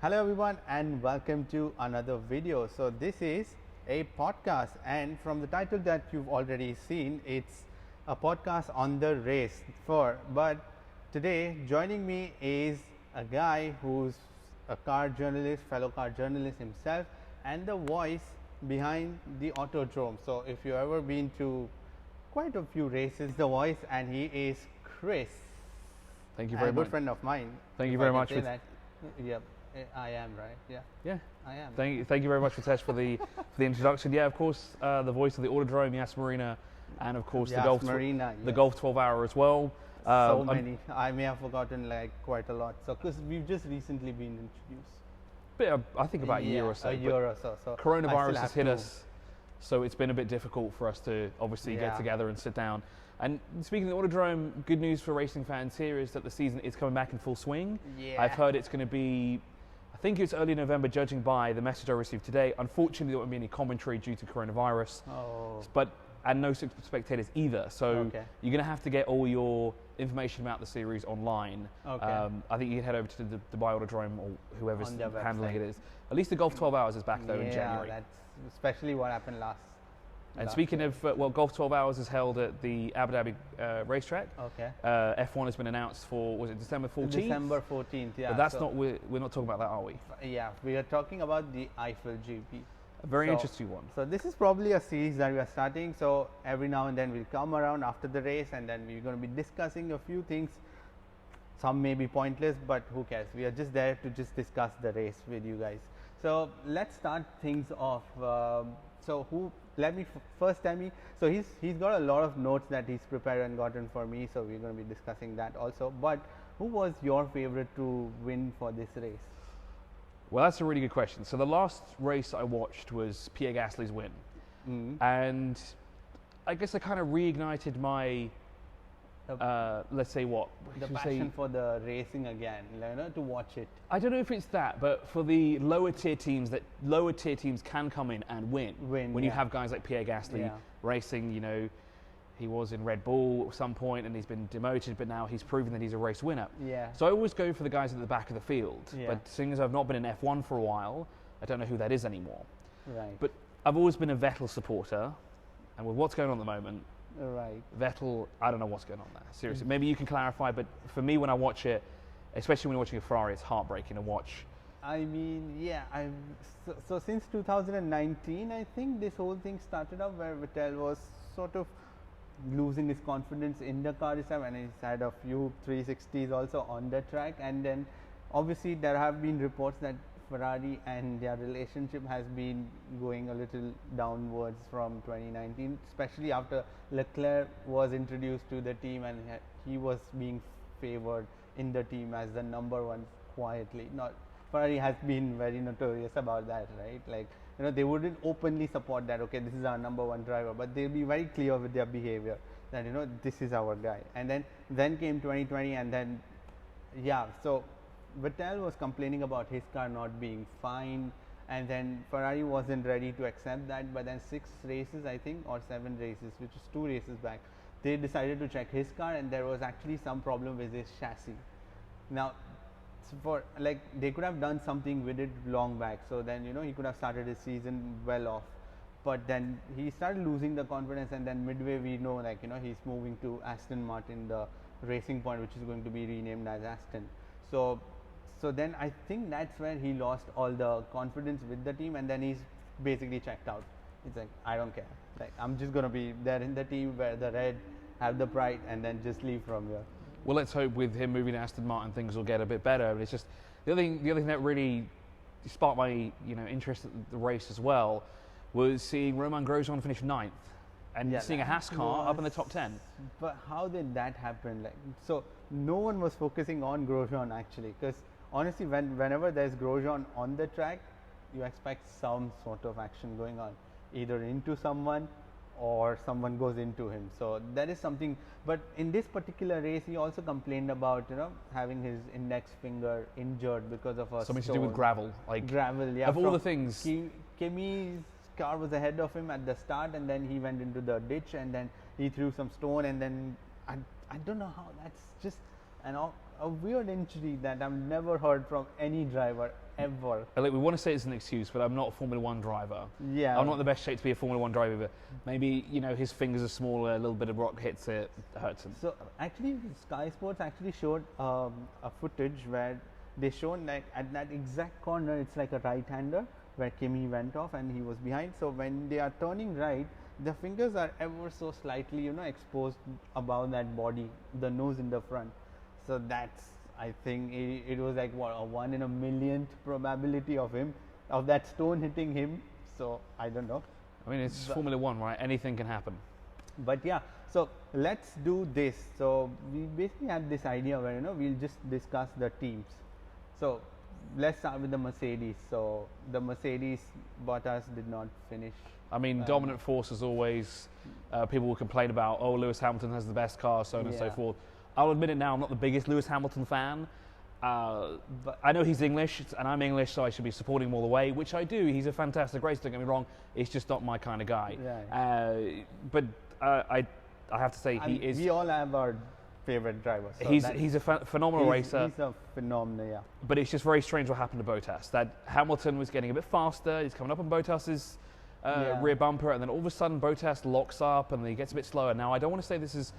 Hello everyone and welcome to another video. So this is a podcast, and from the title that you've already seen, it's a podcast on the race for. But today joining me is a guy who's a car journalist, fellow car journalist himself, and the voice behind the Autodrome. So if you've ever been to quite a few races, the voice, and he is Chris. Thank you very a much. good friend of mine. Thank you if very I can much. say that. Yep. I am, right? Yeah. Yeah. I am. Thank you very much, Ritesh, for the introduction. Yeah, of course, the voice of the Autodrome, yes, Marina, and of course Yes, the golf Marina, the yes. golf 12 hour as well. So many. I may have forgotten like quite a lot. So because we've just recently been introduced. I think about a year or so. A year or so. So Coronavirus has hit us, so it's been a bit difficult for us to obviously get together and sit down. And speaking of the Autodrome, good news for racing fans here is that the season is coming back in full swing. Yeah. I've heard it's going to be, I think it's early November, judging by the message I received today. Unfortunately, there won't be any commentary due to coronavirus. And no spectators either. So you're going to have to get all your information about the series online. I think you can head over to the Dubai Autodrome or whoever's handling it is. At least the golf 12 hours is back though in January. Yeah, that's especially what happened last. And speaking of, golf 12 hours is held at the Abu Dhabi racetrack. Okay. F1 has been announced for, was it December 14th? December 14th, yeah. But that's not, we're not talking about that, are we? Yeah, we are talking about the Eifel GP. A very interesting one. So this is probably a series that we are starting. So every now and then we'll come around after the race, and then we're going to be discussing a few things. Some may be pointless, but who cares? We are just there to just discuss the race with you guys. So let's start things off. Let me first tell me. So he's got a lot of notes that he's prepared and gotten for me. So we're going to be discussing that also. But who was your favorite to win for this race? Well, that's a really good question. So the last race I watched was Pierre Gasly's win, and I guess I kind of reignited my, let's say the passion for the racing again, to watch it. I don't know if it's that, but for the lower tier teams can come in and win when you have guys like Pierre Gasly racing. He was in Red Bull at some point and he's been demoted, but now he's proven that he's a race winner. Yeah. So I always go for the guys at the back of the field. Yeah. But seeing as I've not been in F1 for a while, I don't know who that is anymore. Right. But I've always been a Vettel supporter, and with what's going on at the moment, right. Vettel, I don't know what's going on there. Seriously, maybe you can clarify, but for me when I watch it, especially when you're watching a Ferrari, it's heartbreaking to watch. I mean, yeah, so since 2019, I think this whole thing started up where Vettel was sort of losing his confidence in the car itself, and he's had a few 360s also on the track. And then obviously there have been reports that Ferrari and their relationship has been going a little downwards from 2019, especially after Leclerc was introduced to the team and he was being favored in the team as the number one quietly. Not Ferrari has been very notorious about that, right? Like, they wouldn't openly support that, okay, this is our number one driver, but they'll be very clear with their behavior that, this is our guy. And then came 2020, and then, so Vettel was complaining about his car not being fine, and then Ferrari wasn't ready to accept that. But then 6 races, I think, or 7 races, which was 2 races back, they decided to check his car, and there was actually some problem with his chassis. Now, they could have done something with it long back, so then he could have started his season well off, but then he started losing the confidence, and then midway we know he's moving to Aston Martin, the Racing Point, which is going to be renamed as Aston. So then I think that's where he lost all the confidence with the team, and then he's basically checked out. It's like, I don't care, I'm just going to be there in the team where the red have the pride, and then just leave from here. Well, let's hope with him moving to Aston Martin things will get a bit better. But it's just the other thing that really sparked my interest in the race as well was seeing Romain Grosjean finish 9th and seeing a Haas car up in the top 10. But how did that happen? So no one was focusing on Grosjean actually, because honestly, whenever there's Grosjean on the track, you expect some sort of action going on, either into someone or someone goes into him. So that is something. But in this particular race, he also complained about having his index finger injured because of a something stone. To do with gravel, gravel. Yeah. Of all the things, Kimi's car was ahead of him at the start, and then he went into the ditch, and then he threw some stone, and then I don't know how. That's just and a weird injury that I've never heard from any driver ever. Look, we want to say it's an excuse, but I'm not a Formula One driver. Yeah. I'm not in the best shape to be a Formula One driver, but maybe, you know, his fingers are smaller, a little bit of rock hits it, hurts him. So actually, Sky Sports actually showed a footage where they showed like at that exact corner, it's like a right-hander where Kimi went off and he was behind. So when they are turning right, the fingers are ever so slightly, you know, exposed above that body, the nose in the front. So that's, I think it was like what, a 1 in a millionth probability of that stone hitting him. So I don't know. I mean, it's Formula One, right? Anything can happen. But yeah, so let's do this. So we basically had this idea where, you know, we'll just discuss the teams. So let's start with the Mercedes. So the Mercedes, Bottas did not finish. I mean, dominant force as always. People will complain about, oh, Lewis Hamilton has the best car, so on and so forth. I'll admit it now, I'm not the biggest Lewis Hamilton fan. But I know he's English, and I'm English, so I should be supporting him all the way, which I do. He's a fantastic racer, don't get me wrong. It's just not my kind of guy. Right. But I have to say, he is... We all have our favorite drivers. So he's a phenomenal racer. He's a phenomenal, yeah. But it's just very strange what happened to Bottas. That Hamilton was getting a bit faster, he's coming up on Bottas's rear bumper, and then all of a sudden Bottas locks up and he gets a bit slower. Now, I don't want to say this is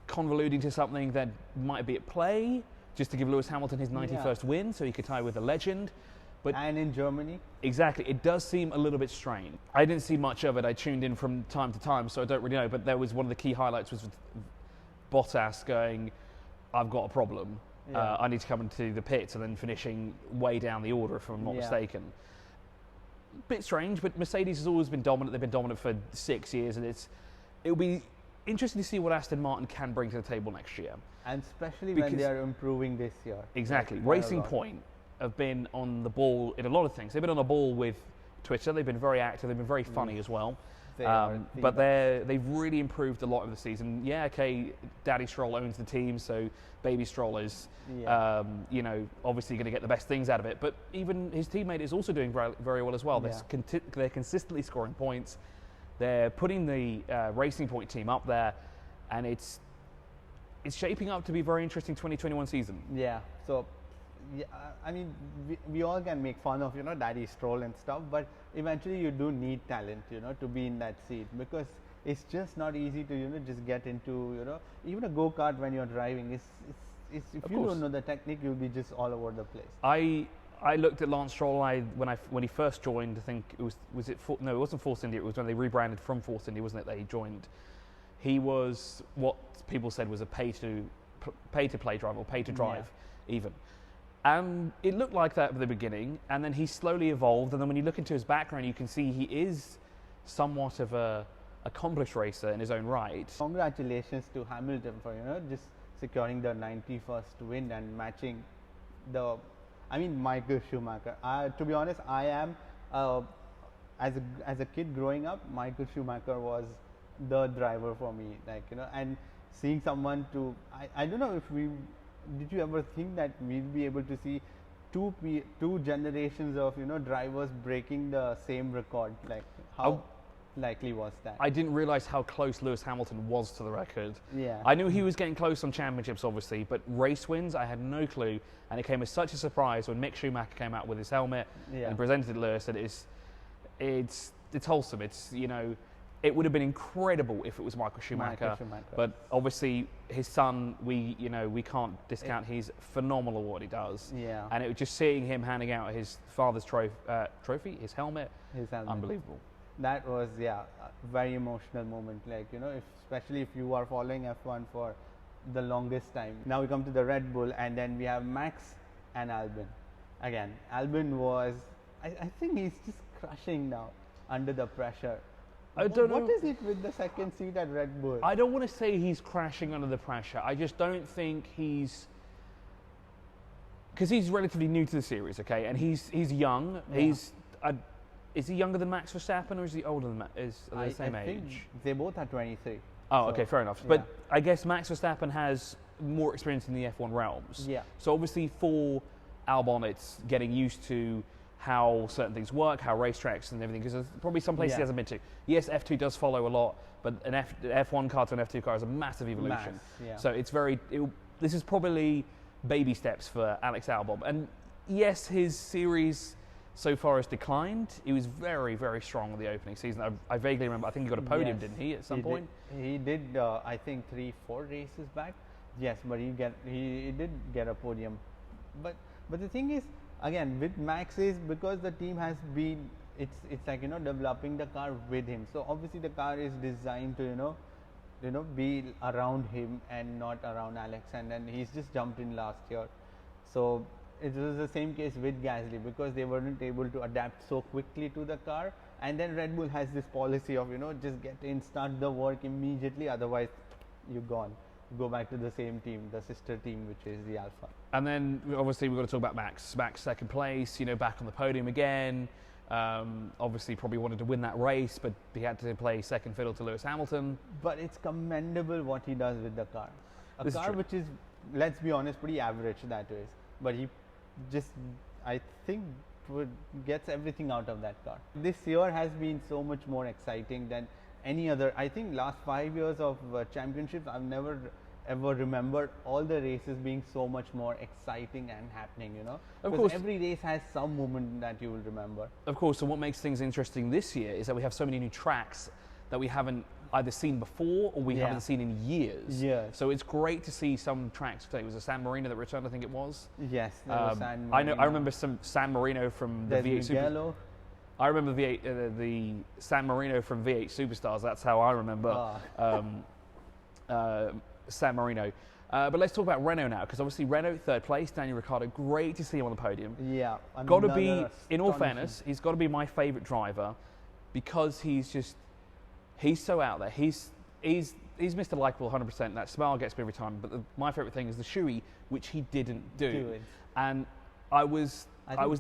convoluting to something that might be at play, just to give Lewis Hamilton his 91st win, so he could tie with a legend. But and in Germany. Exactly, it does seem a little bit strange. I didn't see much of it. I tuned in from time to time, so I don't really know. But there was one of the key highlights was Bottas going, "I've got a problem. I need to come into the pits," and then finishing way down the order, if I'm not mistaken. Bit strange, but Mercedes has always been dominant. They've been dominant for 6 years, and it'll be interesting to see what Aston Martin can bring to the table next year. And especially when they are improving this year. Exactly. Racing Point have been on the ball in a lot of things. They've been on the ball with Twitter. They've been very active. They've been very funny as well. But they've really improved a lot over the season. Yeah, okay, Daddy Stroll owns the team, so Baby Stroll is, you know, obviously going to get the best things out of it. But even his teammate is also doing very, very well as well. They're consistently scoring points. They're putting the Racing Point team up there, and it's shaping up to be a very interesting 2021 season. Yeah. So, I mean, we all can make fun of, you know, Daddy Stroll and stuff, but eventually you do need talent, you know, to be in that seat, because it's just not easy to, you know, just get into, you know, even a go-kart when you're driving. If you don't know the technique, you'll be just all over the place. I looked at Lance Stroll when he first joined. I think it wasn't Force India. It was when they rebranded from Force India, wasn't it? That he joined. He was what people said was a pay to play driver, or pay to drive, even. And it looked like that at the beginning, and then he slowly evolved. And then when you look into his background, you can see he is somewhat of a accomplished racer in his own right. Congratulations to Hamilton for, you know, just securing the 91st win and matching Michael Schumacher. To be honest, I am as a kid growing up, Michael Schumacher was the driver for me. Like, you know, and seeing someone I don't know if did you ever think that we'll be able to see two generations of, you know, drivers breaking the same record? Like, how likely was that? I didn't realize how close Lewis Hamilton was to the record. Yeah. I knew he was getting close on championships, obviously, but race wins, I had no clue. And it came as such a surprise when Mick Schumacher came out with his helmet and presented Lewis. And it's wholesome. It's, you know, it would have been incredible if it was Michael Schumacher. But obviously his son, we can't discount. He's phenomenal at what he does. Yeah. And it was just seeing him handing out his father's trophy, his helmet, unbelievable. That was a very emotional moment. Like, you know, especially if you are following F1 for the longest time. Now we come to the Red Bull, and then we have Max and Albon. Again, Albon was, I think he's just crushing now under the pressure. I don't know. What is it with the second seat at Red Bull? I don't want to say he's crashing under the pressure. I just don't think because he's relatively new to the series, okay, and he's young. Yeah. Is he younger than Max Verstappen, or is he older than Max? Are they the same age? Think they both are 23. Oh, okay, fair enough. But I guess Max Verstappen has more experience in the F1 realms. Yeah. So obviously for Albon, it's getting used to how certain things work, how racetracks and everything, because there's probably some places he hasn't been to. Yes, F2 does follow a lot, but an F1 car to an F2 car is a massive evolution. So it's this is probably baby steps for Alex Albon. And yes, his series so far has declined. He was very, very strong in the opening season. I vaguely remember, I think he got a podium, didn't he, at some point? He did, I think 3-4 races back. Yes, but he did get a podium. But the thing is, again, with Max is because the team has been, it's like, developing the car with him. So obviously the car is designed to, be around him and not around Alex. And then he's just jumped in last year. So it was the same case with Gasly because they weren't able to adapt so quickly to the car. And then Red Bull has this policy of, just get in, start the work immediately. Otherwise, you're gone. Go back to the same team, the sister team, which is the Alpha. And then obviously we've got to talk about Max. Max second place, back on the podium again. Obviously probably wanted to win that race, but he had to play second fiddle to Lewis Hamilton. But it's commendable what he does with the car. A car which is, let's be honest, pretty average that is. But he just, I think, gets everything out of that car. This year has been so much more exciting than any other. I think last 5 years of championships, I've never ever remembered all the races being so much more exciting and happening, Of course. Every race has some moment that you will remember. Of course, so what makes things interesting this year is that we have so many new tracks that we haven't either seen before or we haven't seen in years. Yes. So it's great to see some tracks. It was a San Marino that returned, I think it was. Yes, there was San Marino. I remember some San Marino from the V8 Super. I remember the San Marino from V8 Superstars. That's how I remember San Marino. But let's talk about Renault now, because obviously Renault third place, Daniel Ricciardo, great to see him on the podium. Yeah. Got to be, in all fairness, he's got to be my favourite driver because he's so out there. He's Mr. Likeable 100%. That smile gets me every time. But my favourite thing is the shoey, which he didn't do. And I was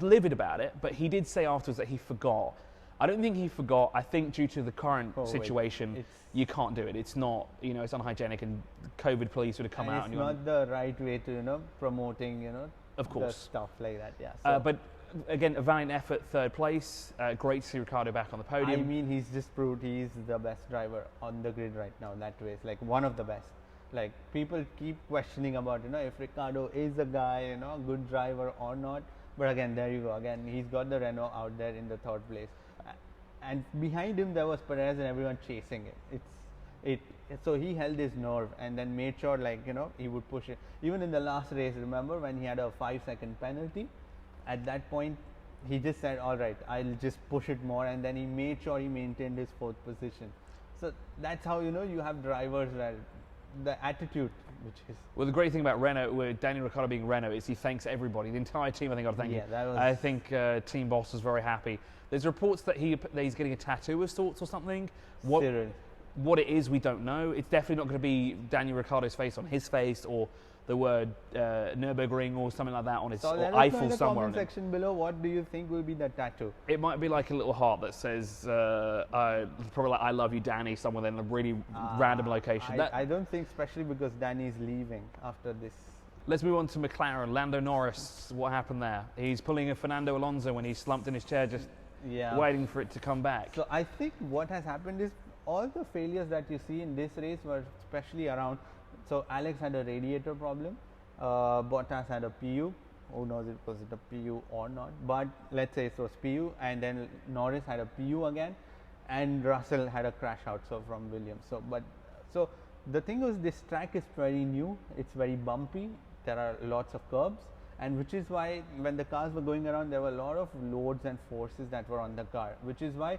livid about it, but he did say afterwards that he forgot. I don't think he forgot. I think due to the current situation, you can't do it. It's not, it's unhygienic, and COVID police would have come out. It's not the right way to, promoting, of course, the stuff like that. Yeah. So but again, a valiant effort, third place. Great to see Ricciardo back on the podium. I mean, he's just proved he's the best driver on the grid right now. That way, it's like one of the best. Like people keep questioning about, if Ricciardo is a guy, a good driver or not. But again, there you go. Again, he's got the Renault out there in the third place. And behind him there was Perez and everyone chasing it. So he held his nerve and then made sure, he would push it. Even in the last race, remember when he had a 5-second penalty? At that point, he just said, "All right, I'll just push it more," and then he made sure he maintained his fourth position. So that's how you have drivers where the attitude, which is. Well, the great thing about Renault, with Daniel Ricciardo being Renault, is he thanks everybody. The entire team, I think, got to thank him. I think team boss was very happy. There's reports that he's getting a tattoo of sorts or something. What it is, we don't know. It's definitely not going to be Daniel Ricciardo's face on his face, or the word Nürburgring or something like that on his, or Eifel somewhere. In the comment section below, what do you think will be the tattoo? It might be like a little heart that says, probably like "I love you, Danny," somewhere in a really random location. I don't think, especially because Danny's leaving after this. Let's move on to McLaren. Lando Norris, what happened there? He's pulling a Fernando Alonso when he's slumped in his chair, just waiting for it to come back. So I think what has happened is all the failures that you see in this race were especially around. So Alex had a radiator problem, Bottas had a PU. Who knows if was it a PU or not? But let's say it was PU, and then Norris had a PU again, and Russell had a crash out. So from Williams. So the thing is, this track is very new. It's very bumpy. There are lots of curbs. And which is why when the cars were going around, there were a lot of loads and forces that were on the car, which is why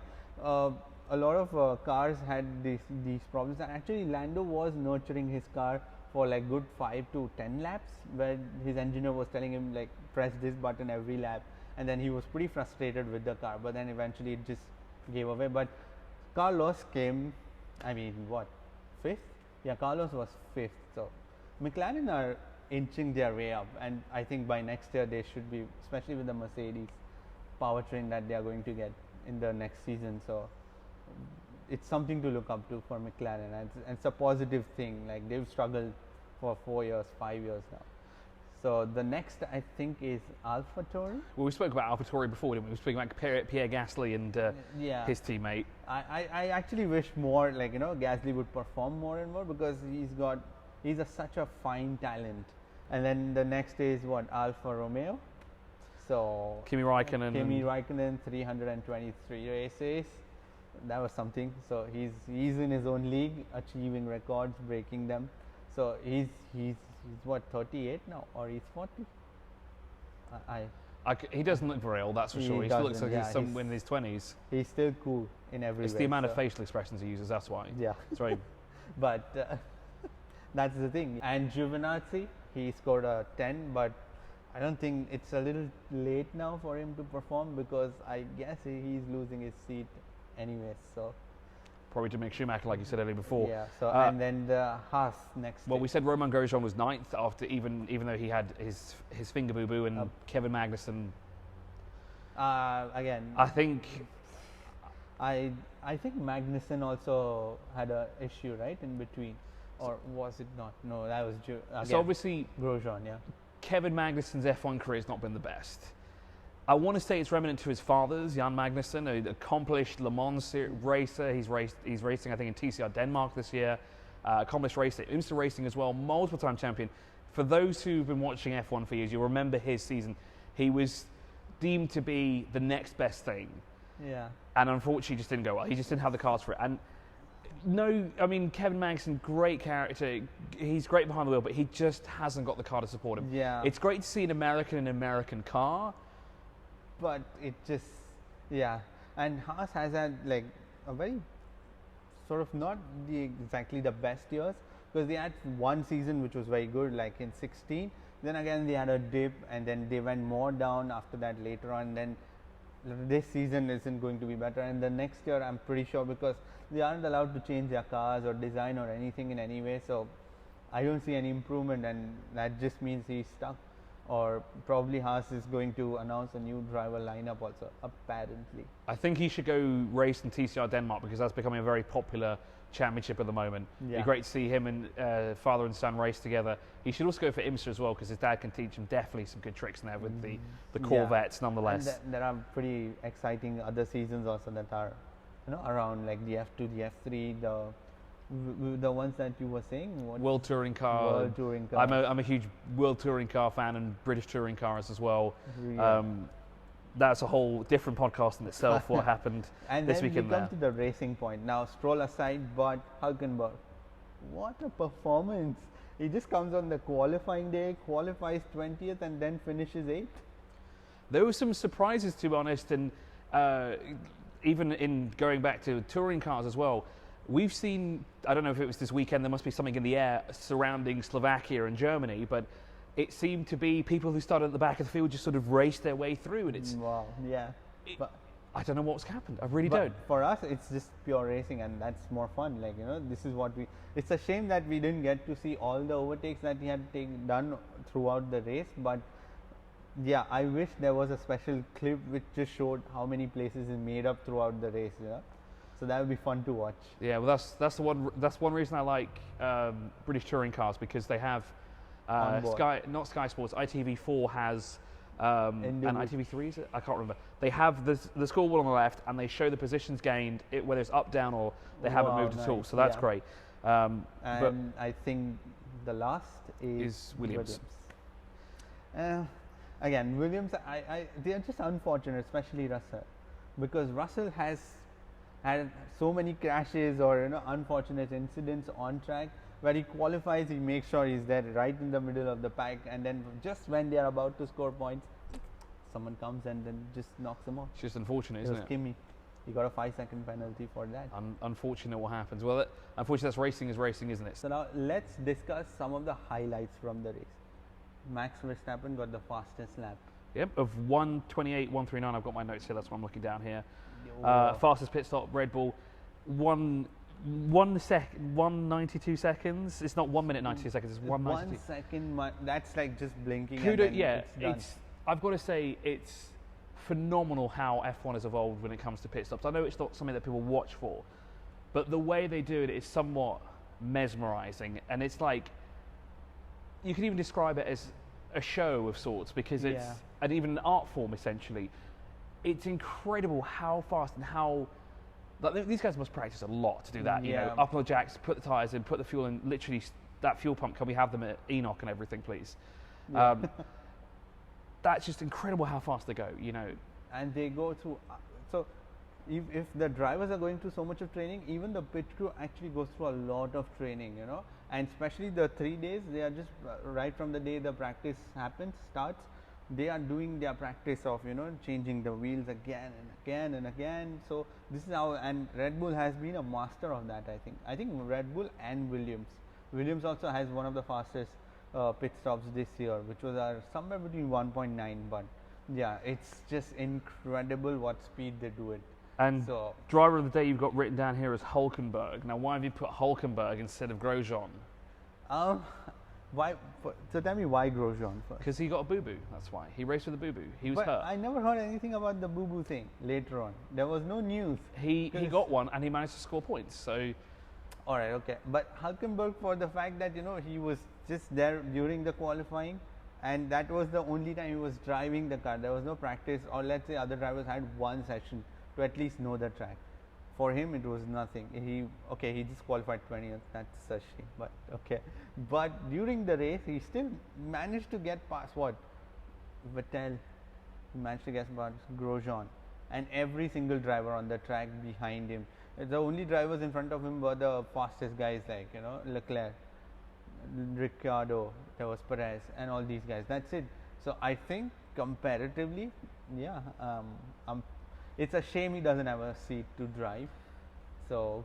a lot of cars had these problems. And actually Lando was nurturing his car for like good 5 to 10 laps, where his engineer was telling him like press this button every lap, and then he was pretty frustrated with the car, but then eventually it just gave away. But Carlos came, I mean, what, 5th? Yeah, Carlos was 5th. So McLaren are inching their way up, and I think by next year they should be, especially with the Mercedes powertrain that they are going to get in the next season. So it's something to look up to for McLaren, and it's a positive thing. Like they've struggled for 4 years, 5 years now. So the next, I think, is AlphaTauri. Well, we spoke about AlphaTauri before, didn't we? We spoke about Pierre Gasly and his teammate. I actually wish more, like, Gasly would perform more and more, because he's got he's such a fine talent. And then the next is what, Alfa Romeo. So Kimi Raikkonen, 323 races. That was something. So he's in his own league, achieving records, breaking them. So he's what, 38 now, or he's 40? He doesn't look very old, that's for sure. He still looks like he's somewhere in his 20s. He's still cool in every way. It's the amount of facial expressions he uses, that's why. Yeah. It's very. But that's the thing. And Giovinazzi, he scored a 10, but I don't think it's a little late now for him to perform, because I guess he's losing his seat anyways. So probably to make Schumacher, like you said earlier before. Yeah. So and then the Haas next. Well, we said Romain Grosjean was 9th after even though he had his finger boo boo, and Kevin Magnussen. Again, I think Magnussen also had a issue, right, in between, or was it not? No, that was so obviously Grosjean. Yeah. Kevin Magnussen's F1 career has not been the best. I want to say it's remnant to his father's, Jan Magnussen, an accomplished Le Mans racer. He's racing, I think, in TCR Denmark this year. Accomplished racer, IMSA racing as well, multiple-time champion. For those who've been watching F1 for years, you'll remember his season. He was deemed to be the next best thing. Yeah. And unfortunately, just didn't go well. He just didn't have the cards for it. And no, I mean, Kevin Magnussen, great character. He's great behind the wheel, but he just hasn't got the car to support him. Yeah. It's great to see an American car. But it just, yeah. And Haas has had like a very sort of not exactly the best years, because they had one season which was very good, like in 16. Then again they had a dip, and then they went more down after that later on. Then this season isn't going to be better, and the next year I'm pretty sure, because they aren't allowed to change their cars or design or anything in any way. So I don't see any improvement, and that just means he's stuck. Or probably Haas is going to announce a new driver lineup also, apparently. I think he should go race in TCR Denmark, because that's becoming a very popular championship at the moment. Yeah. It'd be great to see him and father and son race together. He should also go for IMSA as well, because his dad can teach him definitely some good tricks in there with the Corvettes, nonetheless. And there are pretty exciting other seasons also that are, around, like the F2, the F3, the ones that you were saying. World Touring Car. I'm a huge World Touring Car fan, and British Touring Cars as well. Yeah. That's a whole different podcast in itself, what happened this weekend there. And then we come to the racing point. Now, Stroll aside, but Hulkenberg. What a performance. He just comes on the qualifying day, qualifies 20th, and then finishes 8th. There were some surprises, to be honest, and even in going back to touring cars as well. We've seen, I don't know if it was this weekend, there must be something in the air surrounding Slovakia and Germany, but it seemed to be people who started at the back of the field just sort of raced their way through, and it's... Wow, yeah. But I don't know what's happened. I really don't. For us, it's just pure racing, and that's more fun. Like, this is what we... It's a shame that we didn't get to see all the overtakes that he had done throughout the race, but yeah, I wish there was a special clip which just showed how many places he made up throughout the race, So that would be fun to watch. Yeah, well, that's one reason I like British touring cars, because they have not Sky Sports. ITV4 has and ITV3 is it? I can't remember. They have the scoreboard on the left, and they show the positions gained, whether it's up, down, or they haven't moved at all. So that's great. And I think the last is Williams. Again, Williams, they are just unfortunate, especially Russell, because Russell has had so many crashes or unfortunate incidents on track, where he qualifies, he makes sure he's there right in the middle of the pack, and then just when they are about to score points, someone comes and then just knocks them off. It's just unfortunate, isn't it? Kimi. He got a 5-second penalty for that. Unfortunate what happens. Well, unfortunately, that's racing is racing, isn't it? So now let's discuss some of the highlights from the race. Max Verstappen got the fastest lap. Yep, of 1:28.139. I've got my notes here. That's what I'm looking down here. Fastest pit stop, Red Bull, 1:92 seconds. It's not 1 minute 92 seconds. It's 1:92. 1 second. That's like just blinking. I've got to say it's phenomenal how F1 has evolved when it comes to pit stops. I know it's not something that people watch for, but the way they do it is somewhat mesmerizing, and it's like you can even describe it as a show of sorts, because it's and even an art form essentially. It's incredible how fast and how these guys must practice a lot to do that. Up on the jacks, put the tires in, put the fuel in, literally that fuel pump, can we have them at Enoch and everything, please? Yeah. That's just incredible how fast they go, you know. And they go through, so if the drivers are going through so much of training, even the pit crew actually goes through a lot of training, you know, and especially the 3 days, they are just right from the day the practice starts, they are doing their practice of, you know, changing the wheels again and again and again. So this is how, and Red Bull has been a master of that. I think Red Bull and Williams also has one of the fastest pit stops this year, which was somewhere between 1.9, but yeah, it's just incredible what speed they do it. And so, driver of the day you've got written down here is Hulkenberg. Now, why have you put Hulkenberg instead of Grosjean? Why? So tell me why Grosjean first. Because he got a boo-boo. That's why he raced with a boo-boo. He was hurt. I never heard anything about the boo-boo thing. Later on, there was no news. He got one and he managed to score points. So, all right, okay. But Hulkenberg, for the fact that, you know, he was just there during the qualifying, and that was the only time he was driving the car. There was no practice, or let's say other drivers had one session to at least know the track. For him, it was nothing. He just qualified 20th. That's a shame, but okay. But during the race, he still managed to get past what? Vettel. He managed to get past Grosjean, and every single driver on the track behind him. The only drivers in front of him were the fastest guys, like, you know, Leclerc, Ricciardo, there was Perez, and all these guys. That's it. So I think comparatively, yeah, it's a shame he doesn't have a seat to drive. So,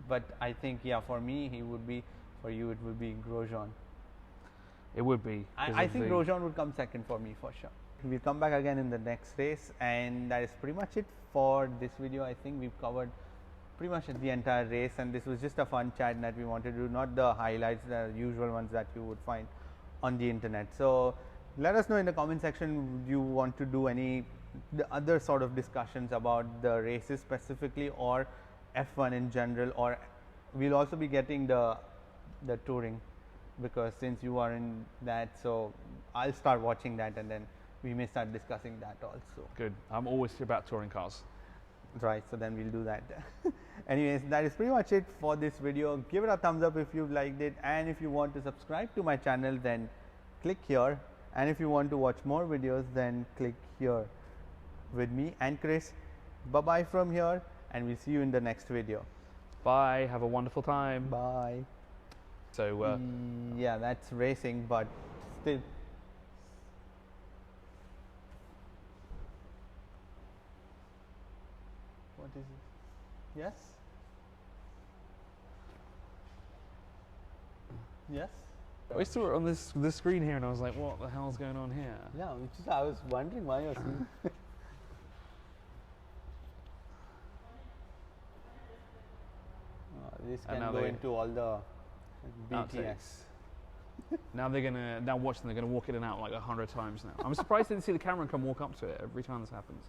but I think, yeah, for me he would be, for you it would be Grosjean. It would be. I think Grosjean would come second for me for sure. We'll come back again in the next race, and that is pretty much it for this video. I think we've covered pretty much the entire race, and this was just a fun chat that we wanted to do, not the highlights, the usual ones that you would find on the internet. So let us know in the comment section, do you want to do the other sort of discussions about the races specifically, or F1 in general, or we'll also be getting the touring, because since you are in that, so I'll start watching that, and then we may start discussing that also. Good. I'm always about touring cars. Right, so then we'll do that. Anyways, that is pretty much it for this video. Give it a thumbs up if you liked it, and if you want to subscribe to my channel, then click here, and if you want to watch more videos, then click here. With me and Chris, bye bye from here, and we'll see you in the next video. Bye, have a wonderful time. Bye. So yeah, that's racing, but still. What is it? Yes? Yes? I saw it on this screen here, and I was like, what the hell's going on here? Yeah, which is, I was wondering why you're seeing. This can go into all the BTS. Now watch them, they're gonna walk in and out like 100 times now. I'm surprised they didn't see the camera and come walk up to it every time this happens.